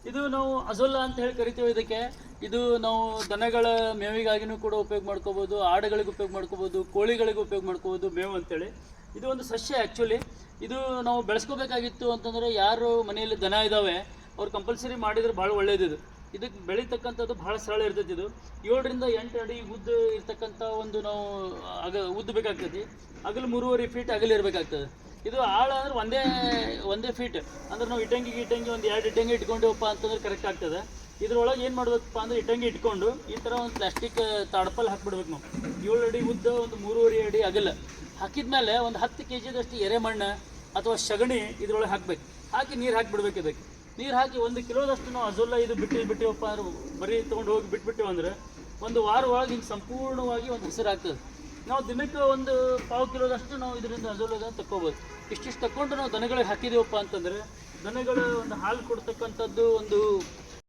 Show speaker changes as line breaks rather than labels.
ಇದು ನಾವು ಅಜೋಲಾ ಅಂತ ಹೇಳಿ ಕರಿತೀವಿ ಇದಕ್ಕೆ. ಇದು ನಾವು ದನಗಳ ಮೇವಿಗಾಗಿನೂ ಕೂಡ ಉಪಯೋಗ ಮಾಡ್ಕೋಬೋದು, ಆಡುಗಳಿಗೆ ಉಪಯೋಗ ಮಾಡ್ಕೋಬೋದು, ಕೋಳಿಗಳಿಗೆ ಉಪಯೋಗ ಮಾಡ್ಕೋಬೋದು ಮೇವು ಅಂತೇಳಿ. ಇದು ಒಂದು ಸಸ್ಯ ಆ್ಯಕ್ಚುಲಿ. ಇದು ನಾವು ಬೆಳೆಸ್ಕೋಬೇಕಾಗಿತ್ತು ಅಂತಂದರೆ ಯಾರು ಮನೆಯಲ್ಲಿ ದನ ಇದ್ದಾವೆ ಅವ್ರು ಕಂಪಲ್ಸರಿ ಮಾಡಿದರೆ ಭಾಳ ಒಳ್ಳೆಯದು. ಇದಕ್ಕೆ ಬೆಳೀತಕ್ಕಂಥದ್ದು ಭಾಳ ಸರಳ ಇರ್ತೈತಿ. ಇದು 7 ರಿಂದ 8 ಅಡಿ ಉದ್ದ ಇರ್ತಕ್ಕಂಥ ಒಂದು ನಾವು ಉದ್ದ ಬೇಕಾಗ್ತೈತಿ. ಅಗಲು 3.5 ಫೀಟ್ ಅಗಲು ಇರಬೇಕಾಗ್ತದೆ. ಇದು ಆಳ ಅಂದ್ರೆ ಒಂದೇ ಫೀಟ್ ಅಂದ್ರೆ ನಾವು ಇಟ್ಟಂಗಿ ಒಂದು 2 ಇಟ್ಟಂಗಿ ಇಟ್ಕೊಂಡೇವಪ್ಪ ಅಂತಂದ್ರೆ ಕರೆಕ್ಟ್ ಆಗ್ತದೆ. ಇದ್ರೊಳಗೆ ಏನು ಮಾಡಬೇಕಪ್ಪ ಅಂದ್ರೆ ಇಟ್ಟಂಗಿ ಇಟ್ಕೊಂಡು ಈ ಥರ ಒಂದು ಪ್ಲಾಸ್ಟಿಕ್ ತಾಡ್ಪಲ್ ಹಾಕ್ಬಿಡ್ಬೇಕು ನಾವು. 7 ಅಡಿ ಉದ್ದ, ಒಂದು 3.5 ಅಡಿ ಅಗಲ ಹಾಕಿದ್ಮೇಲೆ ಒಂದು 10 kg ಎರೆಮಣ್ಣು ಅಥವಾ ಸಗಣಿ ಇದ್ರೊಳಗೆ ಹಾಕ್ಬೇಕು. ಹಾಕಿ ನೀರು ಹಾಕಿಬಿಡ್ಬೇಕು. ಇದಕ್ಕೆ ನೀರು ಹಾಕಿ 1 ಕಿಲೋದಷ್ಟು ನಾವು ಅಜೋಲಾ ಇದು ಬಿಟ್ಟಿವಪ್ಪ ಅಂದ್ರೆ ಬರೀ ತೊಗೊಂಡು ಹೋಗಿ ಬಿಟ್ಬಿಟ್ಟಿವಿ ಅಂದ್ರೆ ಒಂದು ವಾರ ಒಳಗೆ ಹಿಂಗೆ ಸಂಪೂರ್ಣವಾಗಿ ಒಂದು ಹೆಸರು ಆಗ್ತದೆ. ನಾವು ದಿನಕ್ಕೆ ಒಂದು 1/4 ಕಿಲೋದಷ್ಟು ನಾವು ಇದರಿಂದ ಅಜೋಲಾದ ತಕ್ಕೋಬೋದು. ಇಷ್ಟಿಷ್ಟು ತಗೊಂಡು ನಾವು ದನಗಳಿಗೆ ಹಾಕಿದ್ದೀವಪ್ಪ ಅಂತಂದರೆ ದನಗಳು ಒಂದು ಹಾಲು ಕೊಡ್ತಕ್ಕಂಥದ್ದು ಒಂದು